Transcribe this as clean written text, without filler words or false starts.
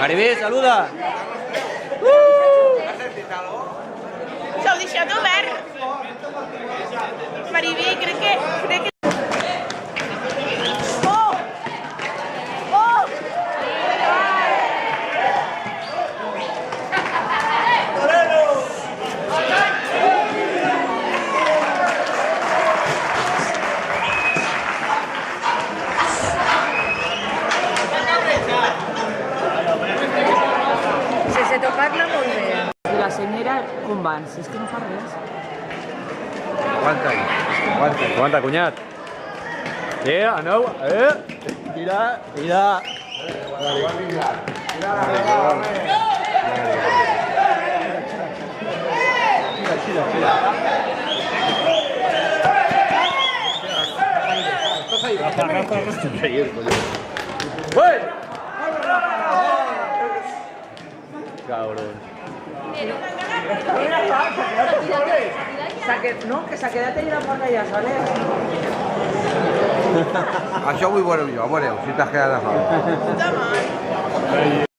Maribí, saluda. S'ho heu deixat obert. Maribí, crec que... Oh! Oh! Sense tocar-la molt bé. I la senyera, com van? Si és que no fa res. Aguanta, cunyat. Aneu. Tira. Cabrón. No, que s'ha quedat allà a fora ja, ¿vale? Això ho veureu jo, veureu, si t'has quedat a fora. Puta mare.